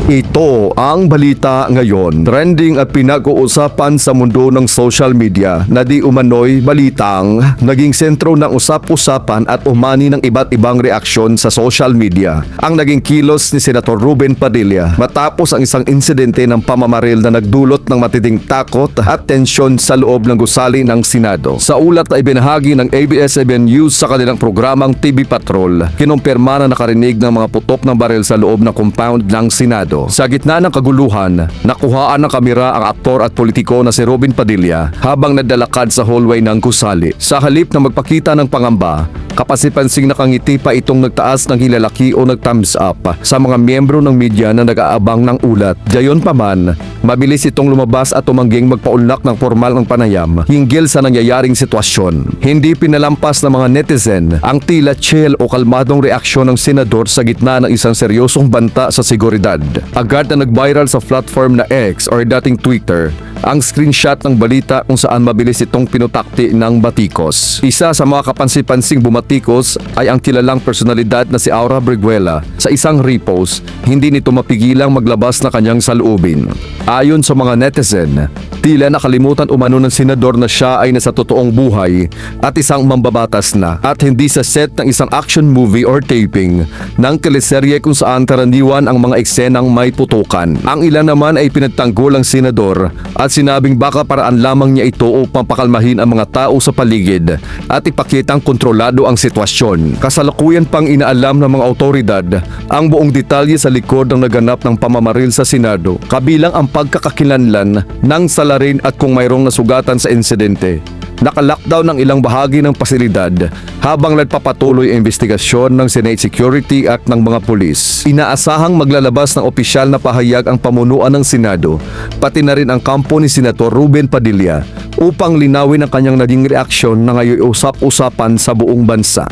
Ito ang balita ngayon. Trending at pinag-uusapan sa mundo ng social media na di umano'y balitang naging sentro ng usap-usapan at umani ng iba't ibang reaksyon sa social media. Ang naging kilos ni Senator Ruben Padilla matapos ang isang insidente ng pamamaril na nagdulot ng matinding takot at tensyon sa loob ng gusali ng Senado. Sa ulat na ibinahagi ng ABS-CBN News sa kanilang programang TV Patrol, kinumpirma na nakarinig ng mga putok ng baril sa loob ng compound ng Senado. Sa gitna ng kaguluhan, nakuhaan ng kamera ang aktor at politiko na si Ruben Padilla habang nadalakad sa hallway ng gusali. Sa halip na magpakita ng pangamba, kapasipansing nakangiti pa itong nagtaas ng hilalaki o nag-thumbs up sa mga miyembro ng media na nag-aabang ng ulat. Gayunpaman, mabilis itong lumabas at tumangging magpaunlak ng formal ng panayam hinggil sa nangyayaring sitwasyon. Hindi pinalampas ng mga netizen ang tila chill o kalmadong reaksyon ng senador sa gitna ng isang seryosong banta sa seguridad. Agad na nag-viral sa platform na X or dating Twitter ang screenshot ng balita kung saan mabilis itong pinutakti ng batikos. Isa sa mga kapansin-pansing bumatikos ay ang kilalang personalidad na si Aura Briguela. Sa isang repost, hindi nito mapigilang maglabas na kanyang saloobin. Ayon sa mga netizen, tila nakalimutan umano ng senador na siya ay nasa totoong buhay at isang mambabatas na at hindi sa set ng isang action movie or taping ng teleserye kung saan karaniwan ang mga eksenang may putukan. Ang ilan naman ay pinagtanggol ang senador at sinabing baka paraan lamang niya ito upang pakalmahin ang mga tao sa paligid at ipakitang kontrolado ang sitwasyon. Kasalukuyan pang inaalam ng mga otoridad ang buong detalye sa likod ng naganap ng pamamaril sa Senado, kabilang ang pagkakakilanlan ng salarin at kung mayroong nasugatan sa insidente. Naka-lockdown ang ilang bahagi ng pasilidad habang nagpapatuloy ang investigasyon ng Senate Security at ng mga pulis. Inaasahang maglalabas ng opisyal na pahayag ang pamunuan ng Senado, pati na rin ang kampo ni Senator Ruben Padilla upang linawin ang kanyang naging reaksyon na ngayon usap-usapan sa buong bansa.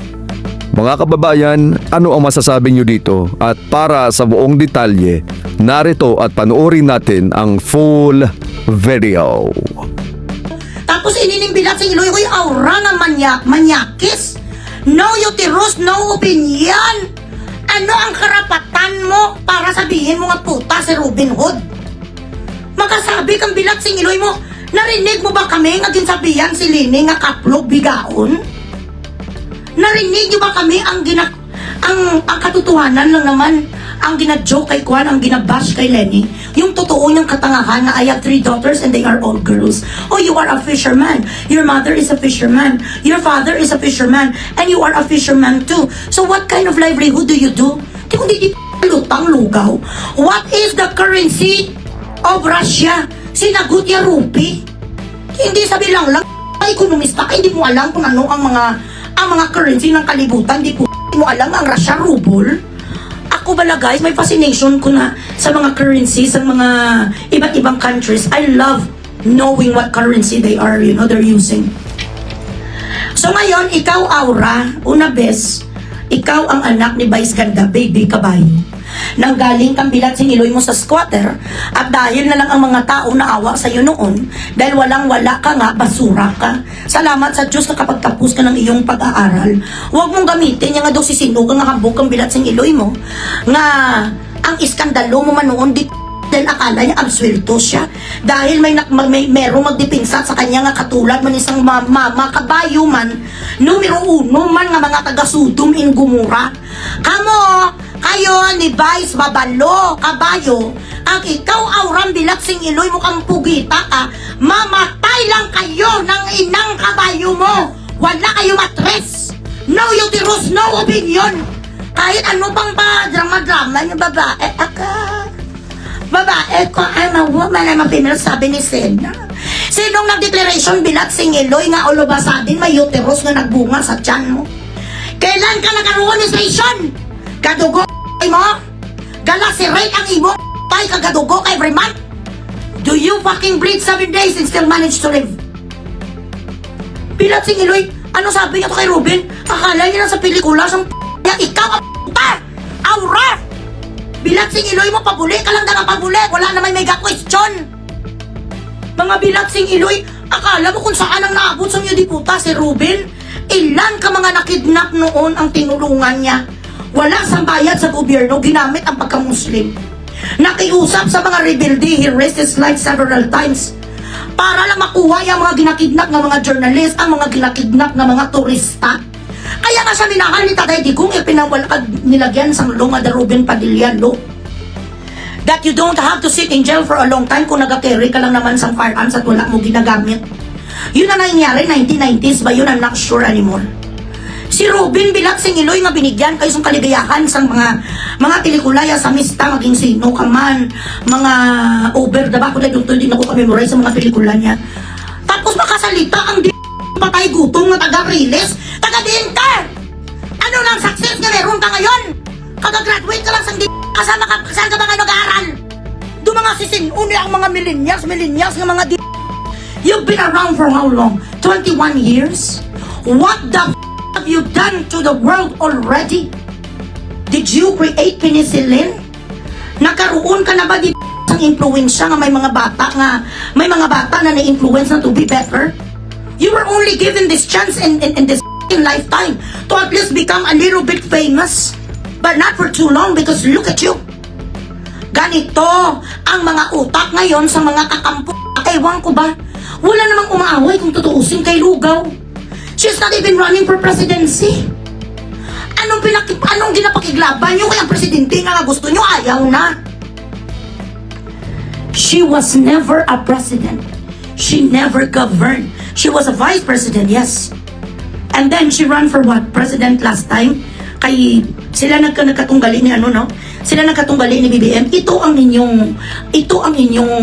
Mga kababayan, ano ang masasabi nyo dito? At para sa buong detalye, narito at panoorin natin ang full video. Tapos ininimbilat sa iloy ko'y aura nga manyakis. No uterus, no opinion. Ano ang karapatan mo para sabihin mo nga puta si Robin Hood? Makasabi kang bilat sing iloy mo, narinig mo ba kami nga ginsabihan si Lini nga kaplog bigaon? Narinig niyo ba kami ang katotohanan lang naman ang gina-joke kay Kwan, ang ginabash kay Lenny, yung totoo niyang katangahan na I have 3 daughters and they are all girls. Oh, you are a fisherman. Your mother is a fisherman. Your father is a fisherman. And you are a fisherman too. So what kind of livelihood do you do? Di kundi di lutang lugaw. What is the currency of Russia? Sinagot niya rupi. Hindi sabi lang ekonomista ka, hindi mo alam kung ano ang mga currency ng kalibutan. Di mo alam ang Russia ruble. Ako bala guys, may fascination ko na sa mga currencies, sa mga iba't ibang countries. I love knowing what currency they are, they're using. So ngayon, ikaw Aura, una bes, ikaw ang anak ni Vice Ganda, baby kabayo. Nanggaling kang bilat siniloy mo sa squatter at dahil na lang ang mga tao naawa sa iyo noon, dahil walang-wala ka nga, basura ka. Salamat sa Diyos na kapag tapos ka ng iyong pag-aaral, huwag mong gamitin yung nga daw sisinugang nga kabog kang bilat siniloy mo nga ang iskandalo mo man noon di dahil akala niya absuelto siya dahil merong magdipinsa sa kanya nga katulad man isang mama kabayo man numero 1 man nga mga taga-Sudom in Gomora. Kayo ni Vice Babalo kabayo, ang ikaw Auram bilat sing iloy mo kang pugita ka, mamatay lang kayo ng inang kabayo mo. Wala kayo matres. No uterus, no opinion. Kahit ano pang ba drama-drama yung babae ko, I'm a woman, I'm a female, sabi ni Sena. Sinong nag-declaration bilat sing iloy nga ulubasadin may uterus nga nagbunga sa tiyan mo? Kailan ka nagkaroon ng station? Kadugo mo? Gala si Ray ang imo tay kagadugo every month? Do you fucking breathe 7 days and still manage to live? Bilat sing iloy, ano sabi niya to kay Ruben? Akala niya sa pelikula sang ikaw ang puta! Aura! Bilat sing iloy mo, pabuli ka lang na pabuli, wala naman mega question. Mga bilat sing iloy, akala mo kung saan ang naabot sa inyo di puta si Ruben? Ilan ka mga nakidnap noon ang tinulungan niya? Wala sang bayad sa gobyerno, ginamit ang pagka-Muslim. Nakiusap sa mga rebelde, he risked his life several times para lang makuha yung mga ginakidnap ng mga journalist, ang mga ginakidnap ng mga turista. Kaya nga siya minahal ni Tatay Digong, ipinawalakad nilagyan sa Lunga de Ruben Padilla Law. That you don't have to sit in jail for a long time kung nag-carry ka lang naman sa firearms at wala mo ginagamit. Yun na nangyari, 1990s ba yun? I'm not sure anymore. Si Ruben Bilatsing Iloy nga binigyan kayo sa kaligayahan sa mga pelikulaya sa mista, maging sino ka man, mga over the back, kung hindi na ko memorize sa mga pelikula niya. Tapos makasalita ang patay gutom na taga-Riles, taga-Dinter! Ano lang success nga meron ka ngayon? Kagagraduate ka lang sa kasama ka, saan ka ba nga nag-aaral? Doon mga sisinuni ang mga millennials nga mga You've been around for how long? 21 years? What the have you done to the world already? Did you create penicillin? Nakaroon ka na ba di ang influensya nga may mga bata na na-influence na to be better? You were only given this chance in this lifetime to at least become a little bit famous. But not for too long because look at you. Ganito ang mga utak ngayon sa mga kakampo. Ewan ko ba? Wala namang umaaway kung tutuusin kay Lugaw. She's not even running for presidency. Anong ginapakiglaban nyo kaya presidente nga gusto nyo ayaw na? She was never a president. She never governed. She was a vice president, yes. And then she ran for what? President last time? Kay sila nagkatunggali ni Sila nagkatunggali ni BBM. Ito ang inyong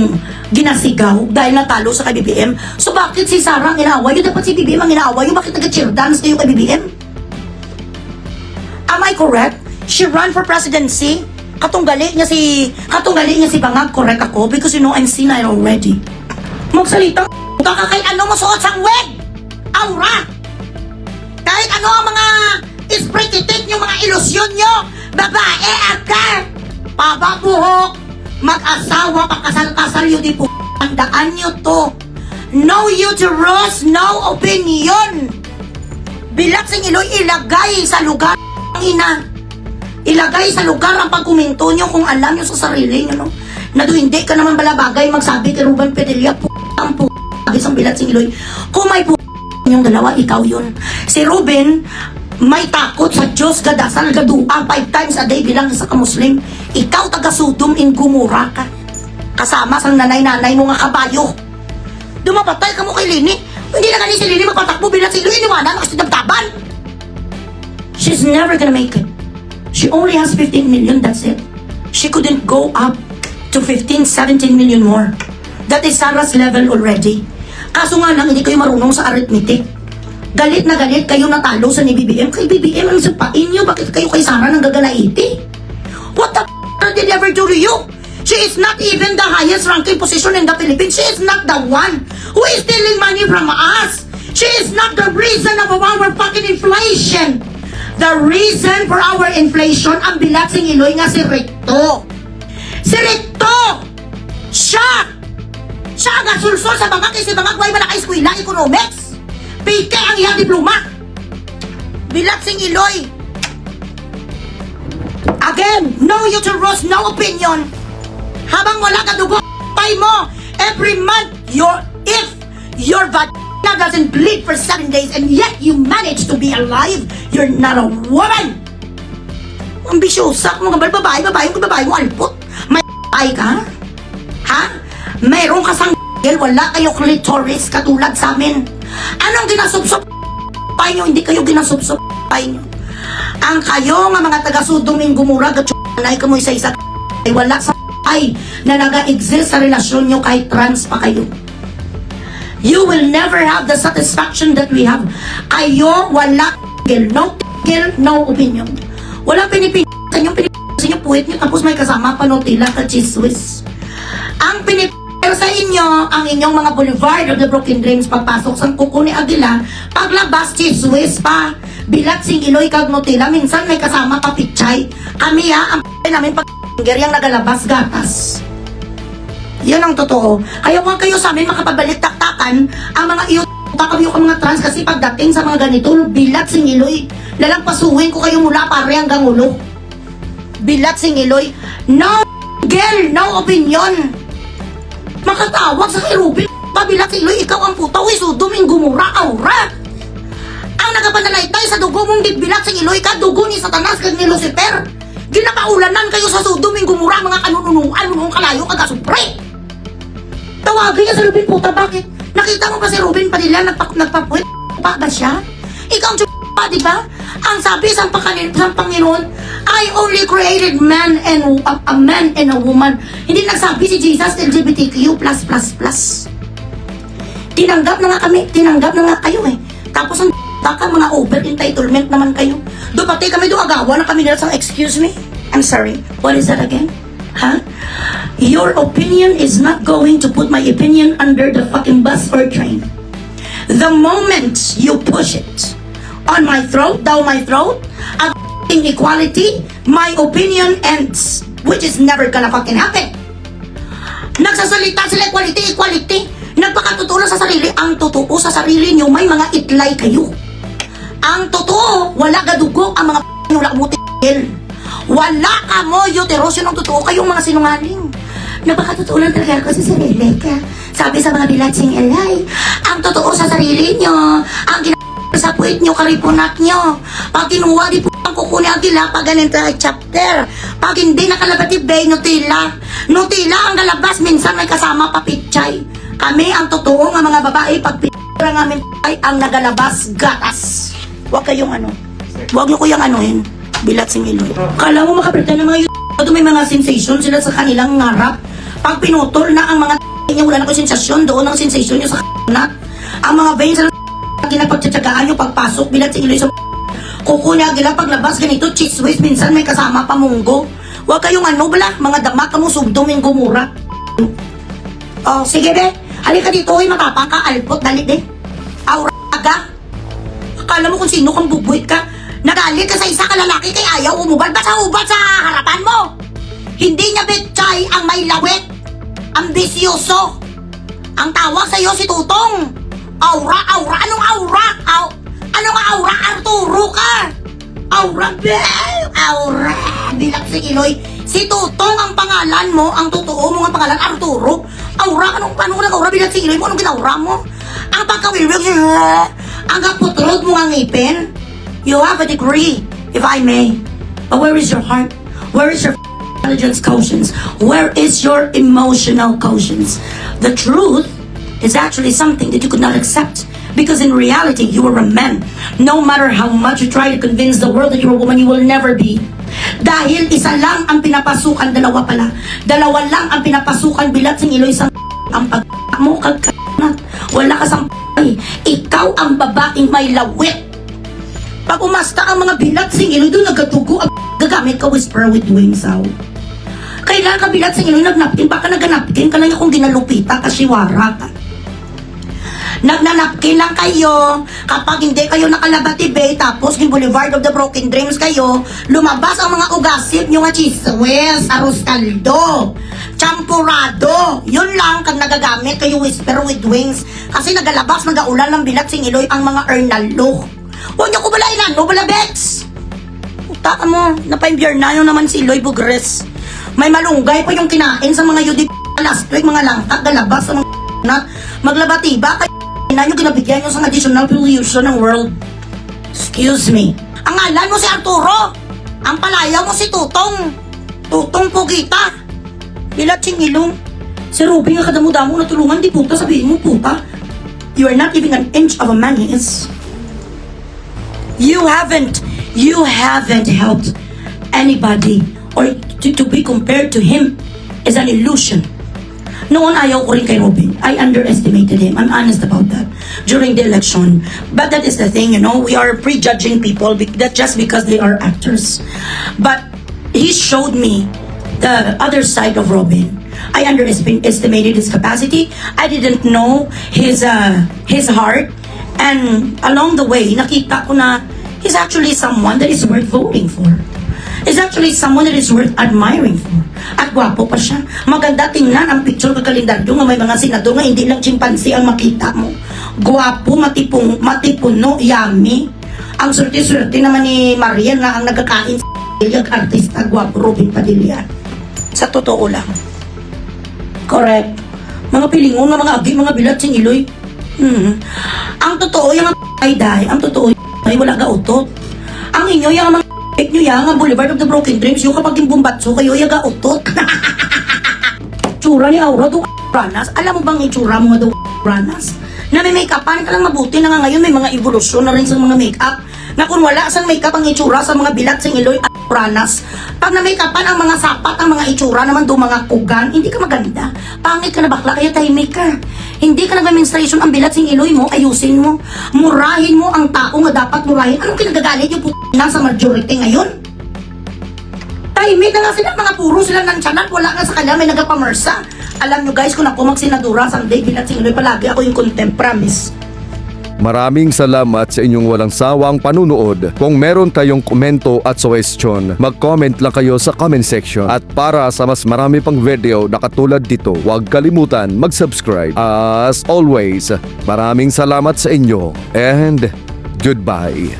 ginasigaw dahil natalo sa kay BBM. So bakit si Sara ang inaaway? Yung dapat si BBM ang inaaway. Yung bakit nag-cheer dance kayo kay BBM? Am I correct? She ran for presidency. Katunggali niya si Bangag. Correct ako because you know I'm senile already. Magsalita ka kay ano mo suot sang wig? Aura! Kahit ano ang mga isprikitik yung mga ilusyon nyo, babae agad, pababuhok, mag-asawa, pakasal-kasal yun di po. Tandaan nyo to. No uterus, no opinion. Bilatsing Iloy, ilagay sa lugar ang ina. Ilagay sa lugar ang pagkomento nyo kung alam nyo sa sarili nyo, no? Na do hindi ka naman balabagay magsabi kay Ruben Padilla, ang isang Bilatsing Iloy. Kung may yung dalawa, ikaw yun. Si Ruben, may takot sa Diyos, gadasal, gadua, 5 times a day bilang isa ka Muslim. Ikaw taga Sodom in Gomorrah ka. Kasama sa nanay-nanay mo nga kabayo. Dumapatay ka mo kay Lini. Hindi na gani si Lini magpatakbo bilang si Lini. Iniwanan kasi dabdaban. She's never gonna make it. She only has 15 million, that's it. She couldn't go up to 15, 17 million more. That is Sarah's level already. Kaso nga lang, hindi kayo marunong sa arithmetic. Galit na galit kayo natalo sa ni BBM. Kay BBM, ang sapain nyo, bakit kayo kay Sarah nang gagalaiti? What the did ever do to you? She is not even the highest ranking position in the Philippines. She is not the one who is stealing money from us. She is not the reason of our fucking inflation. The reason for our inflation, ang Bilatsing Iloy nga si Recto. Si Recto! Siya ang asulsol sa bangag kasi bangag way malaki eskwela economics. Pike ang iyang diploma. Bilatsing Iloy. Again, no uterus, no opinion. Habang wala ka dugo, pay mo every month if your vagina doesn't bleed for 7 days and yet you manage to be alive, you're not a woman. Ambisyosa mo nga babae mo alpot. May ka? Ha? Mayroon ka sang wala kayo clitoris katulad sa amin. Anong ginasubsob pay nyo? Hindi kayo ginasubsob pay nyo. Ang kayo nga mga taga-Sodom in Gomorrah gatsunay ka mo isa-isa ay wala sa ay na naga-exist sa relasyon nyo kahit trans pa kayo. You will never have the satisfaction that we have. Kayo wala no opinion. Wala pinipin sa inyo puwit nyo tapos may kasama pa Nutella at cheese whiz. Ang pero sa inyo, ang inyong mga Boulevard of the Broken Dreams, pagpasok sa kuko ni Aguila, paglabas, cheese whiz pa, Bilatsing Iloy kag Nutella, minsan may kasama pa pichay. Kami ang namin pag-ingger yung nagalabas gatas. Yan ang totoo. Kaya kung kayo sa amin makapabalik-taktakan, ang mga iyo, kami yung mga trans, kasi pagdating sa mga ganito, Bilatsing Iloy, lalampasuhin ko kayo mula pare hanggang ulo. Bilatsing Iloy, no Girl, no opinion. Makatawag sa kay Ruben. Pabilat si Iloy, ikaw ang puta. Uy, suduming gumura, aura. Ang nagapananaytay sa dugo mong dibilat si Iloy ka, dugo ni Satanas kag ni Lucifer. Ginapaulanan kayo sa suduming gumura, mga kanununuan mo kalayo kagasupre. Tawagin niya sa Ruben, puta, bakit? Nakita mo ba si Ruben Padilla nagpapuwit? Pa ba siya? Ikaw ang pa, di ba? Ang sabi sa Panginoon, I only created man and a man and a woman. Hindi nagsabi si Jesus LGBTQ+++. Tinanggap na nga kayo eh. Tapos ang baka mga over-entitlement naman kayo. Do pati kami do agawa na kami nila sa excuse me. I'm sorry. What is that again? Huh? Your opinion is not going to put my opinion under the fucking bus or train. The moment you push it on my throat, down my throat, in equality, my opinion ends, which is never gonna fucking happen. Nagsasalita sila equality. Nagpakatotoo sa sarili. Ang totoo sa sarili nyo, may mga itlay kayo. Ang totoo, wala gadugo ang mga wala mutil. Wala ka mo uterus, yun ang totoo. Kayong mga sinungaling. Napakatotoo lang talaga ako sa sarili ka. Sabi sa mga bilatsing elay, ang totoo sa sarili nyo, ang sa puwit nyo, karipunat nyo. Pag kinuha, di po ang kukunin ang tila pag ganito ay chapter. Pag hindi nakalabati, bay, nutila. Nutila ang galabas, minsan may kasama pa pitchay. Kami ang totoo nga mga babae, pag pitchay namin ay ang nagalabas, gatas. Huwag kayong huwag nyo kuyang bilat sing Iloy. Kala mo makapreta ng mga YouTube, may mga sensation sila sa kanilang ngarap. Pag pinutol na ang mga niya, wala na ko sensasyon, doon ang sensation nyo sa na. Ang mga veins na ginapagtsatsagaan nyo pagpasok, bilat sing Iloy sa kukunya gila paglabas ganito, cheese whiz, minsan may kasama pa munggo. Huwag kayong mga damak ka mo subdoming gumura. Oh, sige be, halika dito, matapang ka, alpot, dali de. Aura ka. Akala mo kung sino kang bubuit ka. Nagalit ka sa isa ka lalaki kay ayaw umubad ba sa ubad sa harapan mo? Hindi niya betchay ang may lawit. Ambisyoso. Ang tawag sa'yo si Tutong. Aura. Anong aura? Anong aura? Arturo ka. Aura. Bilang si Iloy. Si Tutong ang pangalan mo. Ang totoo mo ang pangalan, Arturo. Aura. Anong aura? Bilang si Iloy mo. Anong ginaura mo? Ang pagkawilwig. Ang kaputrod mo ang ngipin. You have a degree, if I may. But where is your heart? Where is your intelligence quotient? Where is your emotional quotient? The truth is actually something that you could not accept. Because in reality, you were a man. No matter how much you try to convince the world that you're a woman, you will never be. Dahil isa lang ang pinapasukan, dalawa pala. Dalawa lang ang pinapasukan, bilat sing Iloy sa ang pag mo kagkanat. Wala ka sang ikaw ang babaeng may lawit. Pag umasta ang mga bilat sing Iloy, doon nagatugo ang gagamit ka whisper with wings out. Kailangan ka bilat sing Iloy, nagnapkin, baka naganapkin ka lang kung ginalupita, kasiwara ka. Nagnanapkin lang kayo kapag hindi kayo nakalabati bay, tapos yung Boulevard of the Broken Dreams kayo, lumabas ang mga ugasip nyo nga chiswes, arroz caldo, champurado. Yun lang kag nagagamit kayo whisper with wings kasi nagalabas, nagaulan ng bilat sing Iloy ang mga ernalo. Huwag niyo ko balain no balabets. Puta ka mo, napaimbiyernayo naman si Iloy Bugres. May malunggay pa yung kinain sa mga yudi last week, mga langkat, galabas sa mga na maglabati ba kayo na nyo ginabigyan nyo sa additional pollution ng world. Excuse me. Ang ngalan mo si Arturo. Ang palayaw mo si Tutong. Tutong Pugita. Bilat sing Ilong. Si Ruby nga kadamo-damo na tulungan, di puta, sabihin mo puta. You are not even an inch of a man, he is. You haven't helped anybody, or to be compared to him is an illusion. Noon ayaw ko rin kay Robin. I underestimated him. I'm honest about that during the election. But that is the thing, we are prejudging people that just because they are actors. But he showed me the other side of Robin. I underestimated his capacity. I didn't know his heart. And along the way, nakita ko na he's actually someone that is worth voting for. He's actually someone that is worth admiring for. At gwapo pa siya. Maganda tingnan ang picture ng kalendaryo nga may mga senador nga hindi lang chimpanzee ang makita mo. Gwapo, matipuno, yummy. Ang swerte-swerte naman ni Marian nga ang nagkakain sa artista, gwapo, Robin Padilla. Sa totoo lang. Correct. Mga pilingon, nga mga agi, mga bilat, sing iloy. Ang totoo, yung ay dahi, ang totoo, ay wala ga utot. Ang inyo, yung mga nyo yang, ang Boulevard of the Broken Dreams, yung kapag yung bumbatso kayo, yung ga utot. Tsura ni Aura, do Ranas. Alam mo bang itsura mo nga do Ranas? Na may make-upan ka lang mabuti na nga ngayon may mga evolusyon na rin sa mga make-up. Na kung wala sang make-up ang itsura sa mga bilat sing iloy at Ranas. Pag na make-upan ang mga sapat, ang mga itsura naman do mga kugan, hindi ka maganda. Pangit ka na bakla, kaya tahimik ka. Hindi ka nag-menstruation ang bilat sing iloy mo, ayusin mo. Murahin mo ang tao nga dapat murahin. Anong kinagagalit yung putina sa majority ngayon? Tahimik na nga sila, mga puro sila ng tiyanan, wala nga sa kanila, may nagapamersa. Alam nyo guys, kung ako magsinadura someday, bilat sing iloy, palagi ako yung contempt, promise. Maraming salamat sa inyong walang sawang panunood. Kung meron tayong komento at suggestion, mag-comment lang kayo sa comment section. At para sa mas marami pang video na katulad dito, huwag kalimutan mag-subscribe. As always, maraming salamat sa inyo and goodbye.